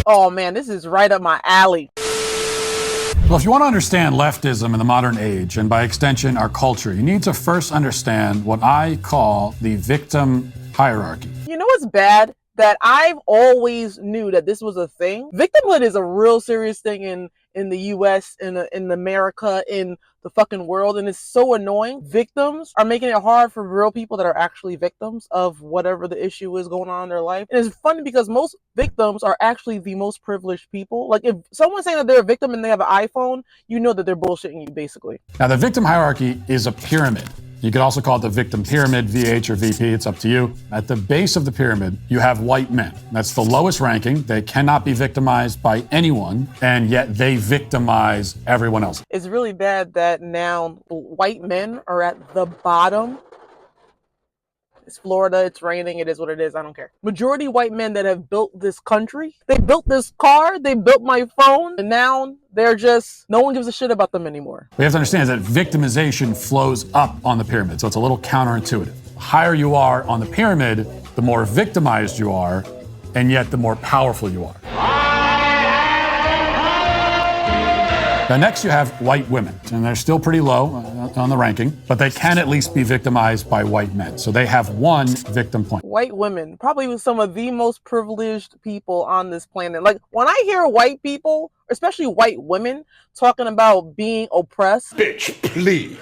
Oh man, this is right up my alley. Well, if you want to understand leftism in the modern age, and by extension our culture, you need to first understand what I call the victim hierarchy. You know what's bad? That I've always knew that this was a thing. Victimhood is a real serious thing in the US, in America, in the fucking world, and it's so annoying. Victims are making it hard for real people that are actually victims of whatever the issue is going on in their life. And it's funny because most victims are actually the most privileged people. Like if someone's saying that they're a victim and they have an iPhone, you know that they're bullshitting you, basically. Now, the victim hierarchy is a pyramid. You could also call it the victim pyramid, VH or VP, it's up to you. At the base of the pyramid, you have white men. That's the lowest ranking. They cannot be victimized by anyone, and yet they victimize everyone else. It's really bad that now white men are at the bottom. It's Florida, it's raining, it is what it is, I don't care. Majority white men that have built this country, they built this car, they built my phone, and now they're just, no one gives a shit about them anymore. What you have to understand is that victimization flows up on the pyramid, so it's a little counterintuitive. The higher you are on the pyramid, the more victimized you are, and yet the more powerful you are. Now, next you have white women, and they're still pretty low on the ranking, but they can at least be victimized by white men. So they have one victim point. White women, probably some of the most privileged people on this planet. Like, when I hear white people, especially white women, talking about being oppressed. Bitch, please.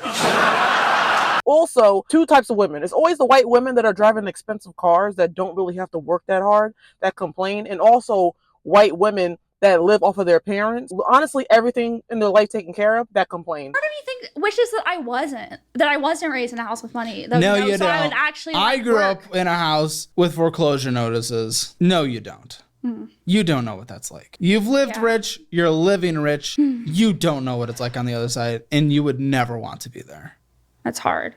Also, two types of women. It's always the white women that are driving expensive cars that don't really have to work that hard, that complain, and also white women that live off of their parents. Honestly, everything in their life taken care of, that complain. Part of me wishes that I wasn't raised in a house with money. No, you so don't. I would actually I grew work. up in a house with foreclosure notices. No, you don't. You don't know what that's like. You've lived rich, you're living rich. You don't know what it's like on the other side, and you would never want to be there. That's hard.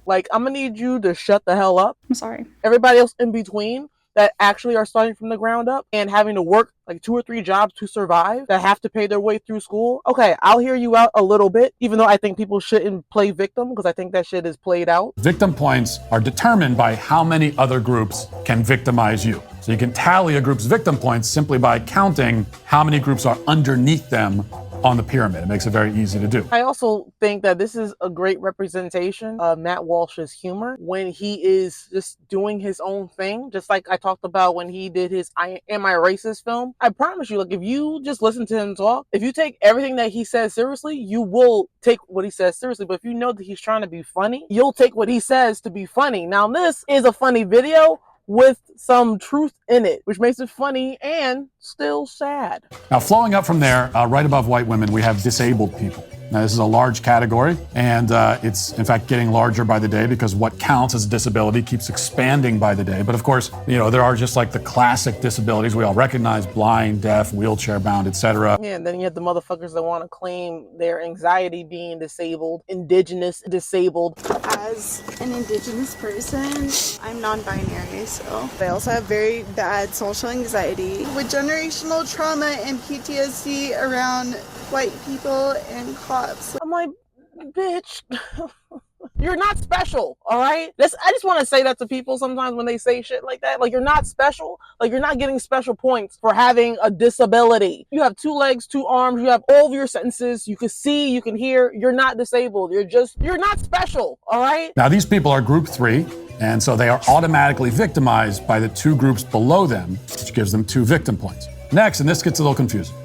Like, I'm gonna need you to shut the hell up. I'm sorry. Everybody else in between that actually are starting from the ground up and having to work like 2 or 3 jobs to survive, that have to pay their way through school. Okay, I'll hear you out a little bit, even though I think people shouldn't play victim, because I think that shit is played out. Victim points are determined by how many other groups can victimize you. So you can tally a group's victim points simply by counting how many groups are underneath them on the pyramid. It makes it very easy to do. I also think that this is a great representation of Matt Walsh's humor when he is just doing his own thing, just like I talked about when he did his Am I Racist film. I promise you, like, if you just listen to him talk, if you take everything that he says seriously, you will take what he says seriously. But if you know that he's trying to be funny, you'll take what he says to be funny. Now, this is a funny video with some truth in it, which makes it funny and still sad. Now, flowing up from there, right above white women, we have disabled people. Now, this is a large category, and it's, in fact, getting larger by the day because what counts as a disability keeps expanding by the day. But, of course, you know, there are just like the classic disabilities we all recognize: blind, deaf, wheelchair-bound, etc. Yeah, and then you have the motherfuckers that want to claim their anxiety being disabled, indigenous disabled. As an indigenous person, I'm non-binary, so I also have very bad social anxiety with generational trauma and PTSD around white people and cops. I'm like, bitch, you're not special, all right? I just want to say that to people sometimes when they say shit like that. Like, you're not special. Like, you're not getting special points for having a disability. You have 2 legs, 2 arms. You have all of your senses. You can see, you can hear. You're not disabled. You're not special, all right? Now, these people are group 3, and so they are automatically victimized by the 2 groups below them, which gives them 2 victim points. Next, and this gets a little confusing,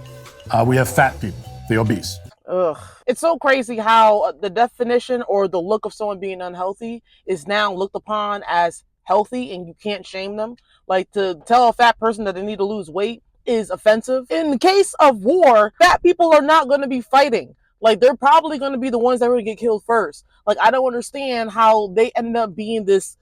we have fat people, the obese. Ugh. It's so crazy how the definition or the look of someone being unhealthy is now looked upon as healthy, and you can't shame them. Like, to tell a fat person that they need to lose weight is offensive. In the case of war, fat people are not going to be fighting. Like, they're probably going to be the ones that are going to get killed first. Like, I don't understand how they end up being this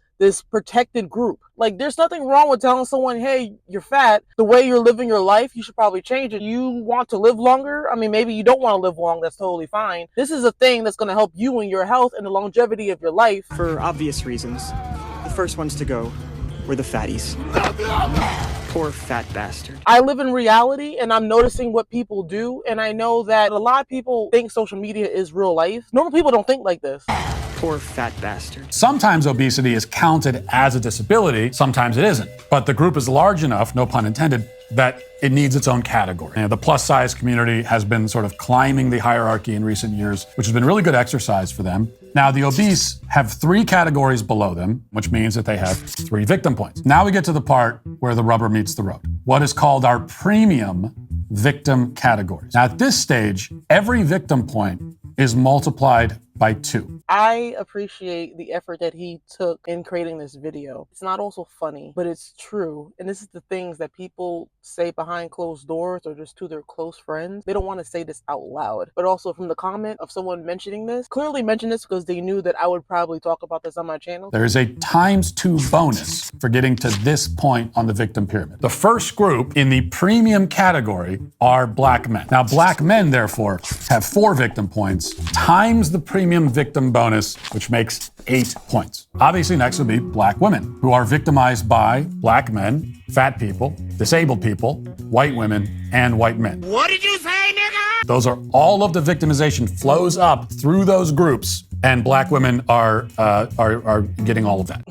protected group. Like, there's nothing wrong with telling someone, hey, you're fat. The way you're living your life, you should probably change it. You want to live longer? I mean, maybe you don't want to live long. That's totally fine. This is a thing that's going to help you and your health and the longevity of your life. For obvious reasons, the first ones to go were the fatties. Poor fat bastard. I live in reality, and I'm noticing what people do, and I know that a lot of people think social media is real life. Normal people don't think like this. Poor fat bastard. Sometimes obesity is counted as a disability, sometimes it isn't. But the group is large enough, no pun intended, that it needs its own category. The plus size community has been sort of climbing the hierarchy in recent years, which has been really good exercise for them. Now, the obese have 3 categories below them, which means that they have 3 victim points. Now we get to the part where the rubber meets the road, what is called our premium victim categories. Now, at this stage, every victim point is multiplied by 2. I appreciate the effort that he took in creating this video. It's not also funny, but it's true. And this is the things that people say behind closed doors or just to their close friends. They don't want to say this out loud. But also from the comment of someone mentioning this, clearly mentioned this because they knew that I would probably talk about this on my channel. There is a ×2 bonus for getting to this point on the victim pyramid. The first group in the premium category are black men. Now, black men, therefore, have 4 victim points times the premium victim bonus, which makes 8 points. Obviously, next would be black women, who are victimized by black men, fat people, disabled people, white women, and white men. What did you say, nigga? Those are all of the victimization flows up through those groups, and black women are getting all of that.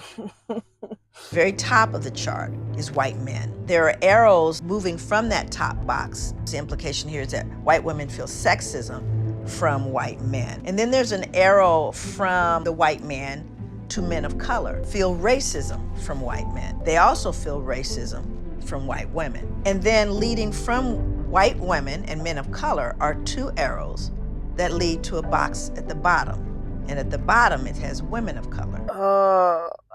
Very top of the chart is white men. There are arrows moving from that top box. The implication here is that white women feel sexism from white men. And then there's an arrow from the white man to men of color, feel racism from white men. They also feel racism from white women. And then leading from white women and men of color are 2 arrows that lead to a box at the bottom. And at the bottom, it has women of color.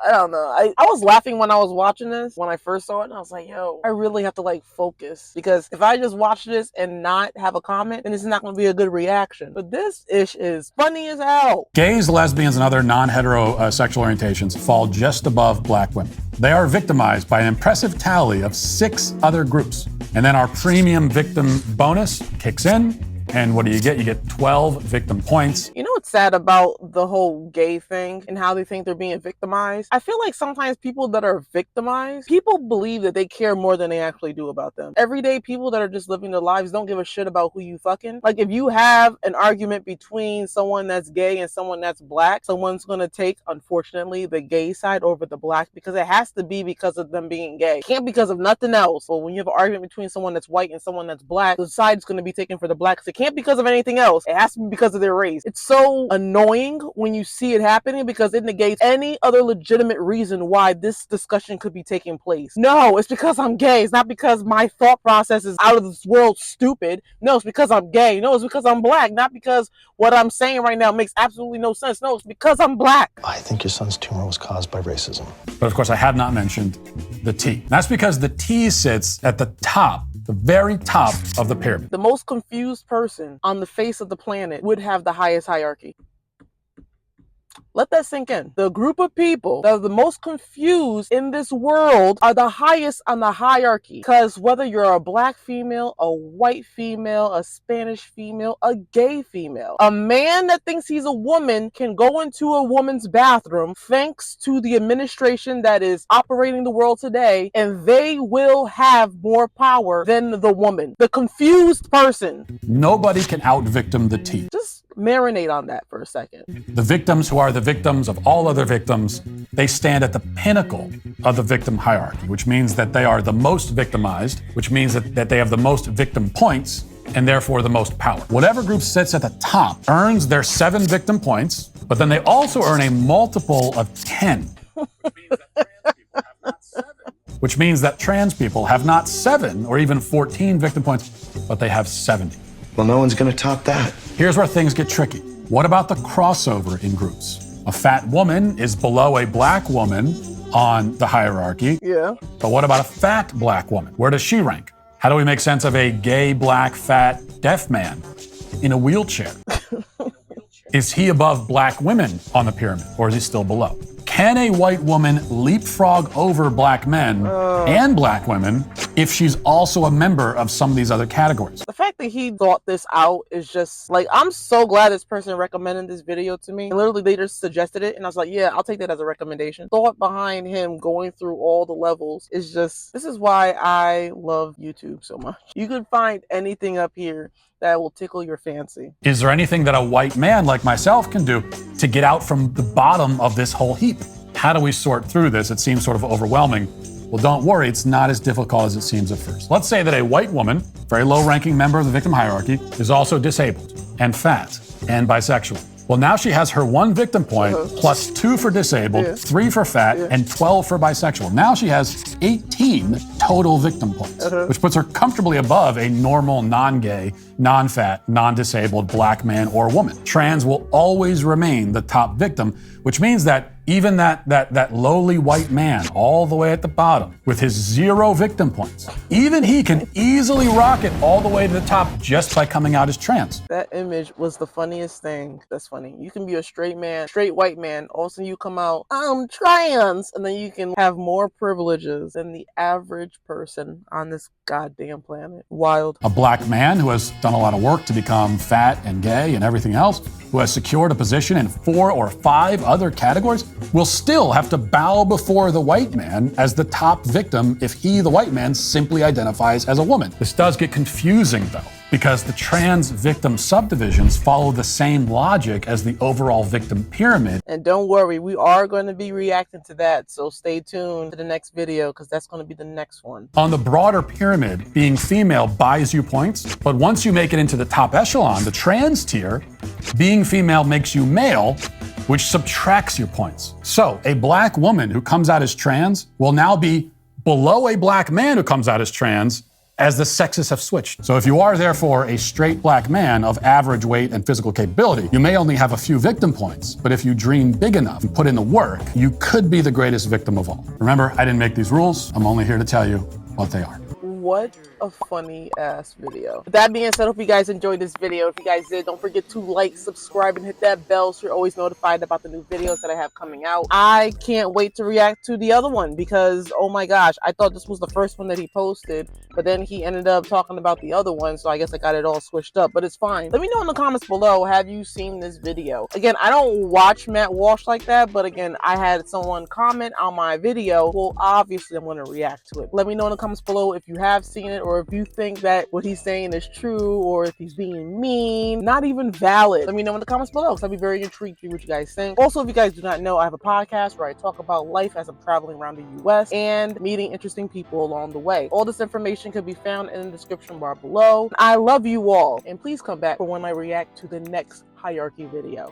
I don't know. I was laughing when I was watching this, when I first saw it, and I was like, yo, I really have to like focus. Because if I just watch this and not have a comment, then it's not going to be a good reaction. But this ish is funny as hell. Gays, lesbians, and other non-hetero sexual orientations fall just above black women. They are victimized by an impressive tally of 6 other groups. And then our premium victim bonus kicks in. And what do? You get 12 victim points. You know what's sad about the whole gay thing and how they think they're being victimized? I feel like sometimes people that are victimized, people believe that they care more than they actually do about them. Everyday people that are just living their lives don't give a shit about who you fucking. Like if you have an argument between someone that's gay and someone that's black, someone's gonna take, unfortunately, the gay side over the black because it has to be because of them being gay. It can't because of nothing else. But when you have an argument between someone that's white and someone that's black, the side's gonna be taken for the black. It can't because of anything else. It has to be because of their race. It's so annoying when you see it happening because it negates any other legitimate reason why this discussion could be taking place. No, it's because I'm gay. It's not because my thought process is out of this world stupid. No, it's because I'm gay. No, it's because I'm black. Not because what I'm saying right now makes absolutely no sense. No, it's because I'm black. I think your son's tumor was caused by racism. But of course, I have not mentioned the T. That's because the T sits at the top, the very top of the pyramid. The most confused person on the face of the planet would have the highest hierarchy. Let that sink in. The group of people that are the most confused in this world are the highest on the hierarchy. Because whether you're a black female, a white female, a Spanish female, a gay female, a man that thinks he's a woman can go into a woman's bathroom thanks to the administration that is operating the world today, and they will have more power than the woman. The confused person. Nobody can out-victim the T. Just marinate on that for a second. The victims who are the victims of all other victims, they stand at the pinnacle of the victim hierarchy, which means that they are the most victimized, which means that they have the most victim points, and therefore the most power. Whatever group sits at the top earns their 7 victim points, but then they also earn a multiple of 10. Which means that trans people have not 7 or even 14 victim points, but they have 70. Well, no one's gonna top that. Here's where things get tricky. What about the crossover in groups? A fat woman is below a black woman on the hierarchy. Yeah. But what about a fat black woman? Where does she rank? How do we make sense of a gay, black, fat, deaf man in a wheelchair? Is he above black women on the pyramid, or is he still below? Can a white woman leapfrog over black men and black women if she's also a member of some of these other categories? The fact that he thought this out is just like, I'm so glad this person recommended this video to me. And literally, they just suggested it, and I was like, yeah, I'll take that as a recommendation. Thought behind him going through all the levels is just, this is why I love YouTube so much. You could find anything up here that will tickle your fancy. Is there anything that a white man like myself can do to get out from the bottom of this whole heap? How do we sort through this? It seems sort of overwhelming. Well, don't worry, it's not as difficult as it seems at first. Let's say that a white woman, very low-ranking member of the victim hierarchy, is also disabled and fat and bisexual. Well, now she has her 1 victim point plus 2 for disabled, 3 for fat, and 12 for bisexual. Now she has 18 total victim points, which puts her comfortably above a normal, non-gay, non-fat, non-disabled black man or woman. Trans will always remain the top victim, which means that even that lowly white man all the way at the bottom with his 0 victim points, even he can easily rocket all the way to the top just by coming out as trans. That image was the funniest thing. That's funny. You can be a straight man, straight white man. All of a sudden you come out, I'm trans. And then you can have more privileges than the average person on this goddamn planet. Wild. A black man who has done a lot of work to become fat and gay and everything else, who has secured a position in 4 or 5 other categories, will still have to bow before the white man as the top victim if he, the white man, simply identifies as a woman. This does get confusing, though, because the trans victim subdivisions follow the same logic as the overall victim pyramid. And don't worry, we are going to be reacting to that, so stay tuned to the next video because that's going to be the next one. On the broader pyramid, being female buys you points, but once you make it into the top echelon, the trans tier, being female makes you male, which subtracts your points. So a black woman who comes out as trans will now be below a black man who comes out as trans, as the sexes have switched. So if you are therefore a straight black man of average weight and physical capability, you may only have a few victim points, but if you dream big enough and put in the work, you could be the greatest victim of all. Remember, I didn't make these rules. I'm only here to tell you what they are. What a funny ass video. With that being said, hope you guys enjoyed this video. If you guys did, don't forget to like, subscribe, and hit that bell so you're always notified about the new videos that I have coming out. I can't wait to react to the other one because, oh my gosh, I thought this was the first one that he posted, but then he ended up talking about the other one, so I guess I got it all switched up, but it's fine. Let me know in the comments below, have you seen this video? Again, I don't watch Matt Walsh like that, but again, I had someone comment on my video. Well, obviously I'm going to react to it. Let me know in the comments below if you have seen it, or if you think that what he's saying is true, or if he's being mean, not even valid. Let me know in the comments below because I'd be very intrigued to see what you guys think. Also, if you guys do not know, I have a podcast where I talk about life as I'm traveling around the US and meeting interesting people along the way. All this information can be found in the description bar below. I love you all, and please come back for when I react to the next hierarchy video.